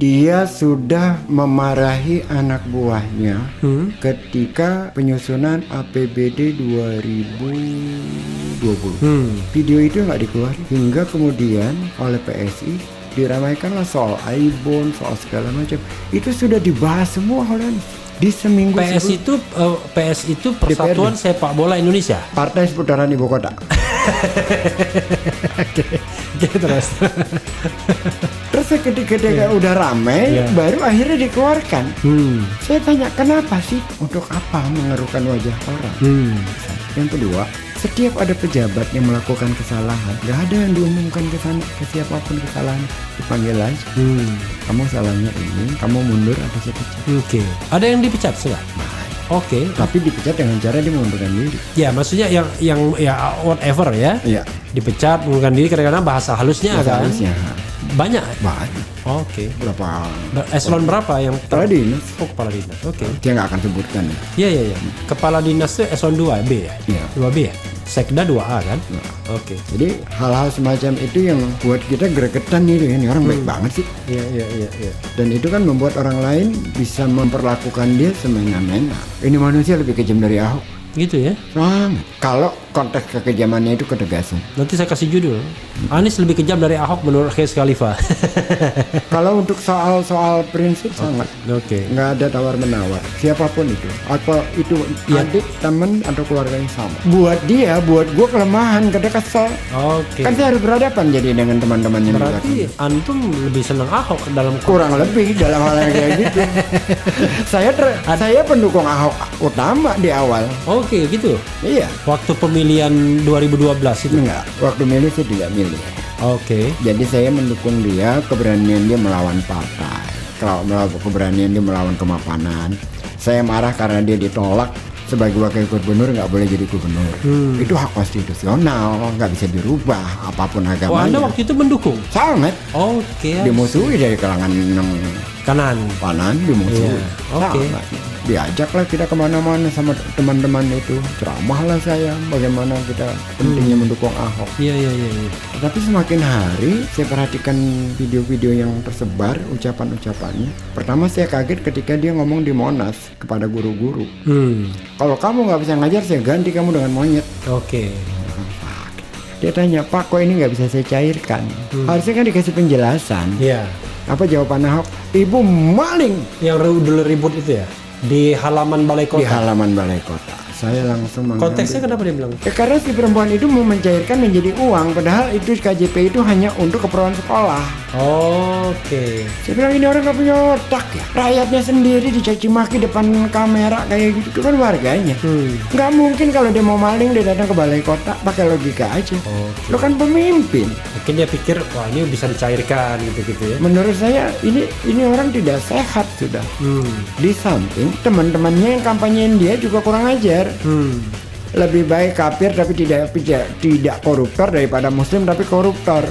Dia sudah memarahi anak buahnya ketika penyusunan APBD 2020. Video itu nggak dikeluarin hingga kemudian oleh PSI diramaikanlah soal Aibon, soal segala macam. Itu sudah dibahas semua oleh Anies. Di seminggu PS itu Persatuan Sepak Bola Indonesia. Partai Seputaran Ibu Kota. Oke, terus. Terus ketika udah ramai, baru akhirnya dikeluarkan. Saya tanya, kenapa sih? Untuk apa mengeruhkan wajah orang? Yang kedua, setiap ada pejabat yang melakukan kesalahan, gak ada yang diumumkan ke sana, ke siapapun kesalahan, dipanggil aja. Kamu salahnya ini, kamu mundur atau saya pecat. Oke. Ada yang dipecat sudah? Oke. Tapi dipecat dengan cara dia mengundurkan diri. Ya, maksudnya yang whatever ya. Iya. Dipecat, mengundurkan diri kadang-kadang bahasa halusnya kan. Halusnya. Banyak. Oke. Berapa? Eselon berapa yang Kepala dinas. Oh, kepala dinas. Oke. Dia nggak akan sebutkan ya. Iya. Kepala dinas itu eselon 2B ya? Iya. 2B ya? Sekda 2A kan? Oke. Jadi hal-hal semacam itu yang buat kita gregetan gitu ya. Ini orang baik banget sih. Iya. Dan itu kan membuat orang lain bisa memperlakukan dia semena-mena. Ini manusia lebih kejam dari Ahok. Gitu ya? Kalau konteks kekejamannya itu ketegasan. Nanti saya kasih judul. Anies lebih kejam dari Ahok menurut Khis Khalifa. Kalau untuk soal prinsip sangat. Oke. Nggak ada tawar-menawar. Siapapun itu. Apa itu adik, teman, atau keluarganya sama. Buat dia, buat gue kelemahan, kada kesel. Oke. Kan saya harus berhadapan jadi dengan teman-temannya. Berarti antum lebih senang Ahok dalam kurang lebih dalam hal yang kayak gitu. Saya pendukung Ahok utama di awal. Oke, gitu. Iya. Waktu pemilihan 2012 itu. Enggak, waktu milih saya tidak milih. Oke. Jadi saya mendukung dia, keberanian dia melawan partai. Kalau keberanian dia melawan kemapanan. Saya marah karena dia ditolak sebagai wakil gubernur, nggak boleh jadi gubernur. Itu hak konstitusional, nggak bisa dirubah apapun agamanya. Oh, Anda waktu itu mendukung? Sangat. Oke. Dimusuhi dari kalangan kanan dimusuhi. Oke. Diajaklah kita kemana-mana sama teman-teman itu, ceramahlah saya bagaimana kita pentingnya mendukung Ahok. Iya. Tapi semakin hari saya perhatikan video-video yang tersebar, ucapan-ucapannya. Pertama saya kaget ketika dia ngomong di Monas kepada guru-guru. Kalau kamu nggak bisa ngajar, saya ganti kamu dengan monyet. Oke. Dia tanya, Pak, kok ini nggak bisa saya cairkan? Harusnya kan dikasih penjelasan. Iya. Apa jawaban Ahok? Ibu maling. Yang dulu ribut itu ya? Di halaman balai kota. Di halaman balai kota. Saya langsung mengambil. Konteksnya kenapa dia bilang? Karena si perempuan itu mau mencairkan menjadi uang, padahal itu KJP itu hanya untuk keperluan sekolah. Oke. Saya bilang, ini orang gak punya otak ya. Rakyatnya sendiri dicaci maki depan kamera kayak gitu. Itu kan warganya. Nggak mungkin kalau dia mau maling dia datang ke balai kota, pakai logika aja. Lo kan pemimpin. Mungkin dia pikir, wah ini bisa dicairkan gitu ya. Menurut saya ini orang tidak sehat sudah. Di samping teman-temannya yang kampanyein dia juga kurang ajar. Lebih baik kafir tapi tidak koruptor daripada muslim tapi koruptor.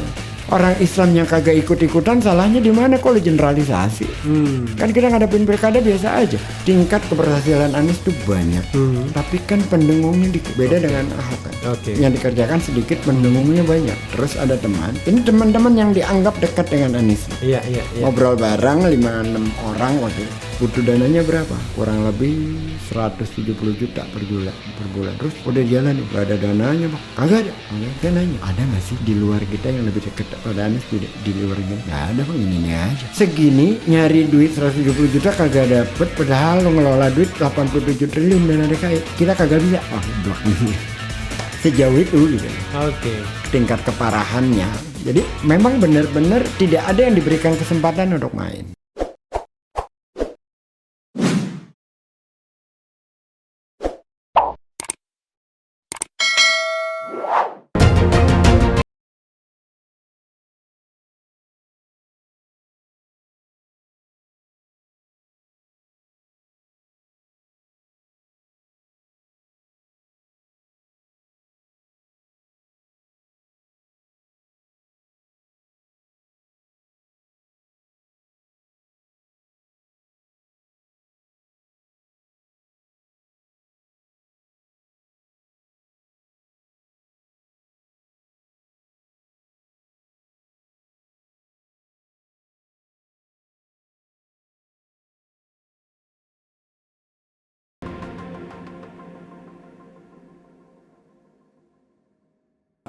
Orang Islam yang kagak ikut-ikutan salahnya di mana? Kok generalisasi? Kan kita ngadepin pilkada biasa aja. Tingkat keberhasilan Anies tuh banyak. Tapi kan pendengungnya beda dengan Ahok kan. Yang dikerjakan sedikit, pendengungnya banyak. Terus ada teman. Ini teman-teman yang dianggap dekat dengan Anies. Iya. Ngobrol bareng 5-6 orang waktu. Butuh dananya berapa? Kurang lebih 170 juta per bulan. Terus udah jalan, gak ada dananya, Pak. Kagak ada. Saya nanya, ada nggak sih di luar kita yang lebih dekat pada Anies di luar ini? Nggak ada, Pak. Ini aja. Segini nyari duit 170 juta kagak dapet, padahal lo ngelola duit 87 triliun dana DKI. Kita kagak bisa. Blok ini. Sejauh itu gitu. Tingkat keparahannya. Jadi memang benar-benar tidak ada yang diberikan kesempatan untuk main.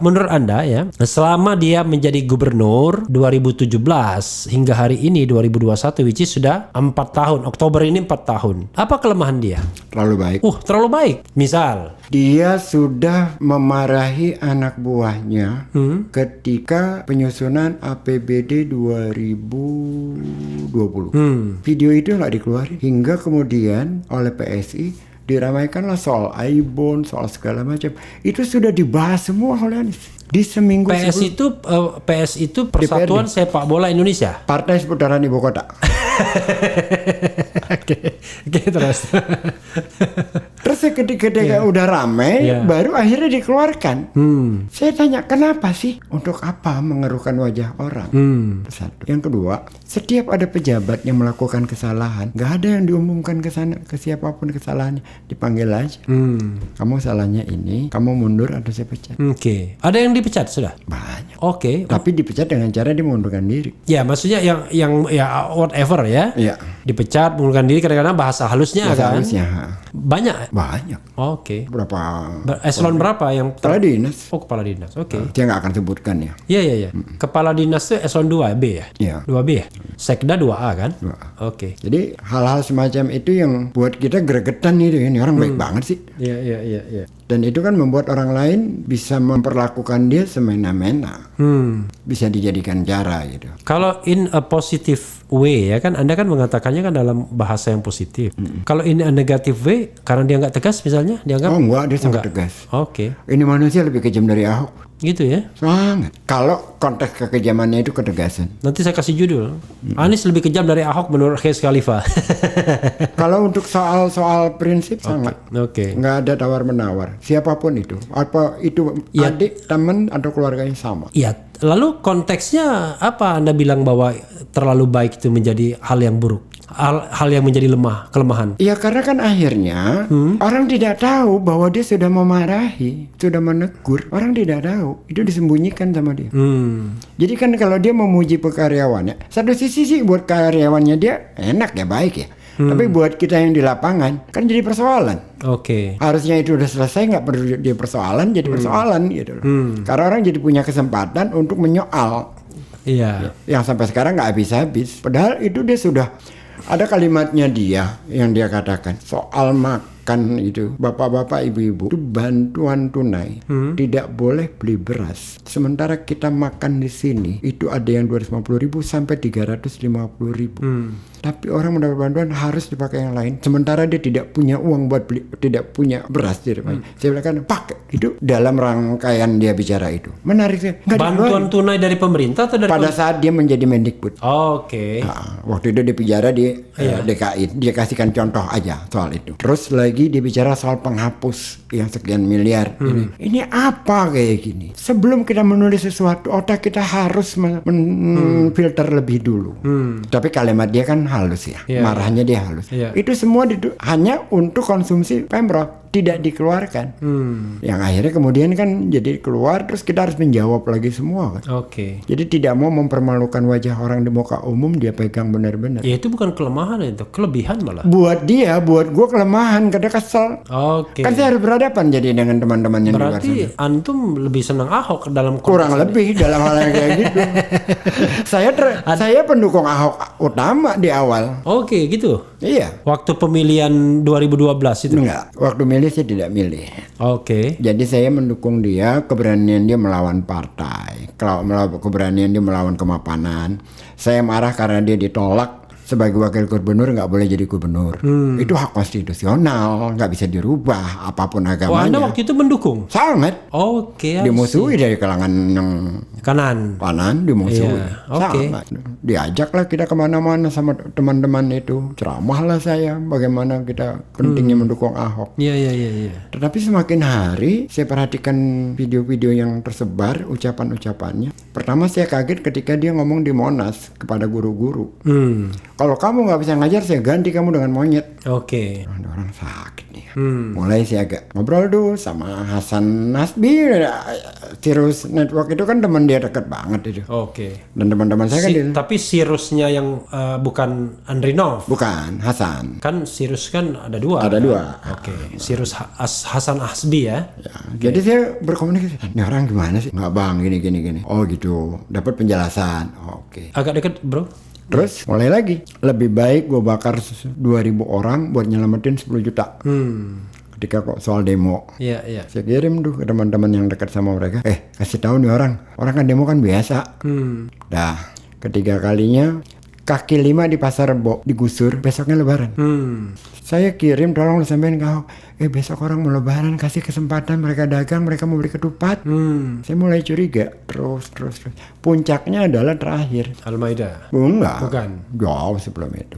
Menurut Anda ya, selama dia menjadi gubernur 2017 hingga hari ini 2021, which is sudah 4 tahun, Oktober ini 4 tahun. Apa kelemahan dia? Terlalu baik. Terlalu baik. Misal, Dia sudah memarahi anak buahnya ketika penyusunan APBD 2020. Video itu nggak dikeluarin hingga kemudian oleh PSI diramaikanlah soal Aibon, soal segala macam. Itu sudah dibahas semua oleh Anies di seminggu sebelum. PS itu Persatuan Sepak Bola Indonesia. Partai Seputaran Ibu Kota. Oke, terus. Terus ketika udah ramai, baru akhirnya dikeluarkan. Saya tanya, kenapa sih? Untuk apa mengeruhkan wajah orang? Satu. Yang kedua, setiap ada pejabat yang melakukan kesalahan, nggak ada yang diumumkan ke siapapun kesalahannya, dipanggil aja. Kamu salahnya ini, kamu mundur atau saya pecat. Oke. Ada yang dipecat sudah? Banyak. Oke. Tapi dipecat dengan cara dia mengundurkan diri. Ya, maksudnya yang ya whatever ya. Iya. Dipecat, mengundurkan diri, kadang-kadang bahasa halusnya kan. Harusnya. Banyak. Oke. Berapa? Eselon berapa yang Kepala dinas. Oh, kepala dinas. Oke. Dia nggak akan sebutkan ya. Iya. Kepala dinas itu eselon 2B ya? Iya. 2B ya? Sekda 2A kan? 2A. Oke. Jadi hal-hal semacam itu yang buat kita gregetan itu. Ini orang baik banget sih. Iya. Dan itu kan membuat orang lain bisa memperlakukan dia semena-mena. Bisa dijadikan cara gitu. Kalau in a positive way ya kan, Anda kan mengatakannya kan dalam bahasa yang positif. Kalau in a negative way, karena dia nggak tegas misalnya, dianggap? Oh enggak, dia sangat tegas. Oke. Ini manusia lebih kejam dari Ahok. Gitu ya? Sangat. Kalau konteks kekejamannya itu ketegasan. Nanti saya kasih judul. Anies lebih kejam dari Ahok menurut Khais Khalifa. Kalau untuk soal prinsip sangat. Oke. Nggak ada tawar-menawar. Siapapun itu. Apa itu adik, teman, atau keluarganya sama. Iya. Lalu konteksnya apa Anda bilang bahwa terlalu baik itu menjadi hal yang buruk? Hal yang menjadi kelemahan. Iya, karena kan akhirnya orang tidak tahu bahwa dia sudah memarahi, sudah menegur. Orang tidak tahu, itu disembunyikan sama dia. Jadi kan kalau dia memuji karyawannya, satu sisi sih buat karyawannya dia enak ya, baik ya. Tapi buat kita yang di lapangan kan jadi persoalan. Oke. Harusnya itu udah selesai, nggak perlu dia persoalan, jadi persoalan gitu loh. Karena orang jadi punya kesempatan untuk menyoal. Iya. Yang sampai sekarang nggak habis-habis. Padahal itu dia sudah ada kalimatnya dia yang dia katakan soal makan itu, bapak-bapak, ibu-ibu, itu bantuan tunai tidak boleh beli beras. Sementara kita makan di sini itu ada yang 250.000 sampai 350.000. Tapi orang mendapat bantuan harus dipakai yang lain. Sementara dia tidak punya uang buat beli, tidak punya beras di rumahnya. Saya bilang kan pakai. Itu dalam rangkaian dia bicara itu. Menarik sih. Bantuan tunai dari pemerintah atau dari pada saat dia menjadi Mendikbud. Oke. Nah, waktu itu dia bicara di DKI. Dia kasihkan contoh aja soal itu. Terus lagi dia bicara soal penghapus yang sekian miliar. Ini apa kayak gini? Sebelum kita menulis sesuatu, otak kita harus filter lebih dulu. Tapi kalimat dia kan halus ya, marahnya dia halus. Itu semua hanya untuk konsumsi Pemprov, tidak dikeluarkan. Yang akhirnya kemudian kan jadi keluar, terus kita harus menjawab lagi semua kan. Oke. Jadi tidak mau mempermalukan wajah orang di muka umum, dia pegang benar-benar. Ya itu bukan kelemahan, itu kelebihan malah. Buat dia, buat gue kelemahan, karena kesel. Oke. Kan saya harus berhadapan jadi dengan teman-teman yang di luar sana. Berarti antum lebih senang Ahok dalam Kurang lebih dalam hal yang kayak gitu. Saya pendukung Ahok utama di awal. Oke, gitu. Iya. Waktu pemilihan 2012 itu. Enggak, waktu milih saya tidak milih. Oke. Jadi saya mendukung dia, keberanian dia melawan partai, keberanian dia melawan kemapanan. Saya marah karena dia ditolak sebagai wakil gubernur, nggak boleh jadi gubernur. Itu hak konstitusional, nggak bisa dirubah apapun agamanya. Oh, Anda waktu itu mendukung? Sangat. Oke. Dimusuhi dari kalangan yang kanan, dimusuhi. Oke. Sangat. Diajaklah kita kemana-mana sama teman-teman itu, ceramahlah saya bagaimana kita pentingnya mendukung Ahok. Iya. Tetapi semakin hari saya perhatikan video-video yang tersebar, ucapan-ucapannya. Pertama saya kaget ketika dia ngomong di Monas kepada guru-guru. Kalau kamu nggak bisa ngajar, saya ganti kamu dengan monyet. Oke. Orang sakit nih. Mulai sih agak ngobrol dulu sama Hasan Nasbi. Sirus Network itu kan teman dia dekat banget itu. Oke. Dan teman-teman saya kan Tapi Sirusnya yang bukan Andrinov. bukan Hasan. Kan Sirus kan ada dua. Ada kan? dua. Oke. Sirus Hasan Hasbi ya. Ya, jadi saya berkomunikasi. Ini orang gimana sih? Nggak bang, gini. Oh gitu. Dapat penjelasan. Oke. Agak dekat bro. Terus mulai lagi. Lebih baik gue bakar 2.000 orang buat nyelamatin 10 juta. Ketika kok soal demo. Iya. Saya kirim tuh ke teman-teman yang dekat sama mereka. Kasih tahu nih orang kan demo kan biasa. Dah, ketiga kalinya kaki 5 di Pasar Rebo digusur, besoknya lebaran. Saya kirim tolong sampein kau. Besok orang mau lebaran, kasih kesempatan mereka dagang, mereka mau beli ketupat. Saya mulai curiga. Terus. Puncaknya adalah terakhir. Al-Maidah. Enggak. Bukan. Jauh sebelum itu.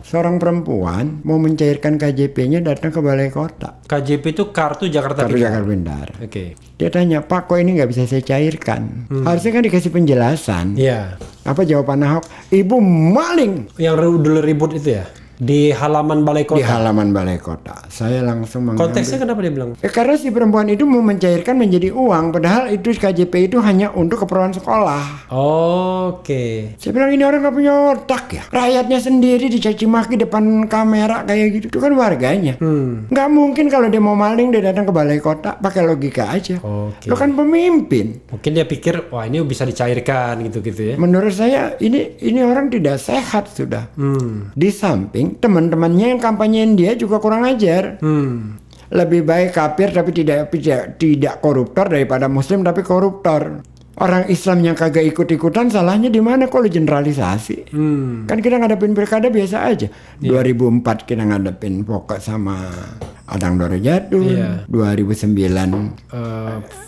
Seorang perempuan mau mencairkan KJP-nya datang ke balai kota. KJP itu kartu Jakarta Kartu Pintar. Jakarta Pintar. Oke. Dia tanya, Pak kok ini nggak bisa saya cairkan? Harusnya kan dikasih penjelasan. Iya. Apa jawaban Ahok? Ibu maling Yang dulu ribut itu ya? Di halaman balai di kota. halaman balai kota. Saya langsung mengambil. Konteksnya kenapa dia bilang? Karena si perempuan itu mau mencairkan menjadi uang, padahal itu KJP itu hanya untuk keperluan sekolah. Oke. Saya bilang ini orang nggak punya otak ya. Rakyatnya sendiri dicaci maki depan kamera kayak gitu. Itu kan warganya. Nggak mungkin kalau dia mau maling dia datang ke balai kota. Pakai logika aja. Oke. Lo kan pemimpin. Mungkin dia pikir wah ini bisa dicairkan gitu ya. Menurut saya ini orang tidak sehat sudah. Di samping teman-temannya yang kampanyein dia juga kurang ajar. Lebih baik kafir tapi tidak koruptor daripada muslim tapi koruptor. Orang Islam yang kagak ikut-ikutan salahnya di mana? Kok lu generalisasi? Kan kita ngadepin pilkada biasa aja. 2004 kita ngadepin pokok sama Adang Doro Jatun. 2009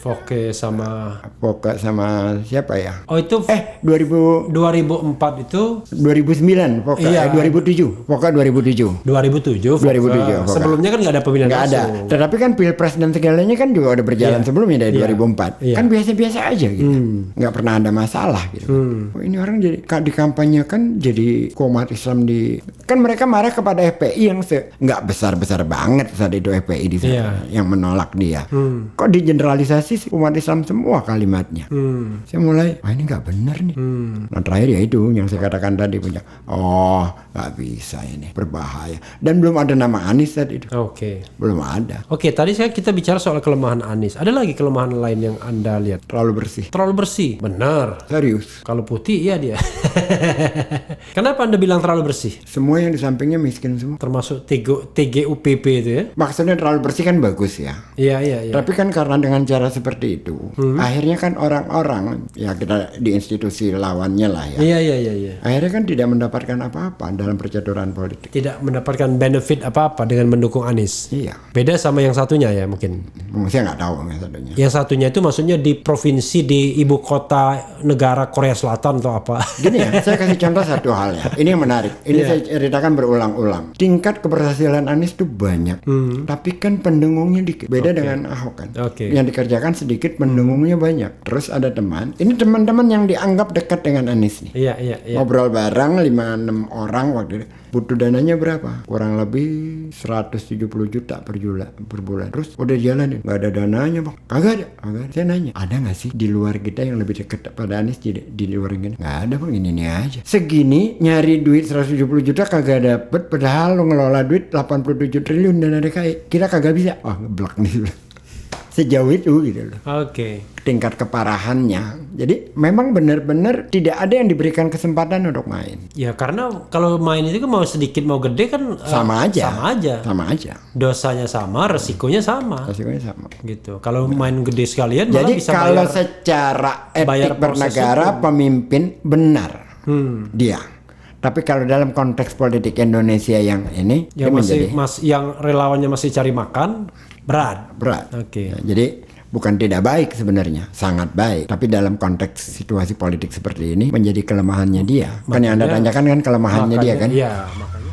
Foke sama pokok sama siapa ya? Oh itu 2004 itu 2009 pokok 2007 pokok 2007 2007 2007 Foka. Sebelumnya kan nggak ada pemilihan nggak ada, langsung. tetapi kan pilpres dan segalanya kan juga udah berjalan sebelumnya dari 2004 kan biasa-biasa aja gitu, nggak pernah ada masalah gitu. Oh, ini orang jadi di kampanye kan jadi umat Islam kan mereka marah kepada FPI yang nggak besar-besar banget saat itu FPI di sana yang menolak dia. Kok digeneralisasi sih umat Islam semua kalimatnya. Saya mulai ini nggak benar nih. Nah terakhir ya itu yang saya katakan tadi punya nggak bisa ini berbahaya dan belum ada nama Anies saat itu. Belum ada. Tadi kita bicara soal kelemahan Anies. Ada lagi kelemahan lain yang Anda lihat? Terlalu bersih. Terlalu bersih. Benar. Serius. Kalau putih iya dia. Kenapa Anda bilang terlalu bersih? Semua yang di sampingnya miskin semua. Termasuk TGUPP itu ya? Maksudnya terlalu bersih kan bagus ya. Iya. Tapi kan karena dengan cara seperti itu, akhirnya kan orang-orang ya kita di institusi lawannya lah ya. Iya. Akhirnya kan tidak mendapatkan apa-apa dalam percaturan politik. Tidak mendapatkan benefit apa-apa dengan mendukung Anies. Iya. Beda sama yang satunya ya mungkin. Saya nggak tahu yang satunya. Yang satunya itu maksudnya di provinsi di ibu kota negara Korea Selatan atau apa? Gini ya, saya kasih contoh satu hal ya. Ini yang menarik. Ini saya ceritakan berulang-ulang. Tingkat keberhasilan Anies itu banyak, tapi kan pendengungnya dikit. Beda dengan Ahok kan. Yang dikerjakan sedikit, pendengungnya banyak. Terus ada teman. Ini teman-teman yang dianggap dekat dengan Anies nih. Iya. Ngobrol bareng 5-6 orang waktu itu. Butuh dananya berapa? Kurang lebih 170 juta per bulan. Terus udah jalan nggak ada dananya bang. Kagak ada. Saya nanya, ada nggak sih di luar kita yang lebih dekat pada Anies di luar ini? Nggak ada bang, ini aja. Segini nyari duit 170 juta kagak dapet, padahal lo ngelola duit 87 triliun dana DKI. Kita kagak bisa. Ngeblok nih. Sejauh itu gitu loh. Tingkat keparahannya. Jadi memang benar-benar tidak ada yang diberikan kesempatan untuk main. Ya karena kalau main itu kan mau sedikit mau gede kan sama aja. Sama aja. Dosanya sama, resikonya sama. Gitu. Kalau main gede sekalian malah bisa bayar. Jadi kalau secara etik bernegara pemimpin benar dia. Tapi kalau dalam konteks politik Indonesia yang ini yang yang relawannya masih cari makan berat. Jadi bukan tidak baik sebenarnya, sangat baik. Tapi dalam konteks situasi politik seperti ini menjadi kelemahannya dia. Kan yang Anda tanyakan kan kelemahannya dia kan? Iya, makanya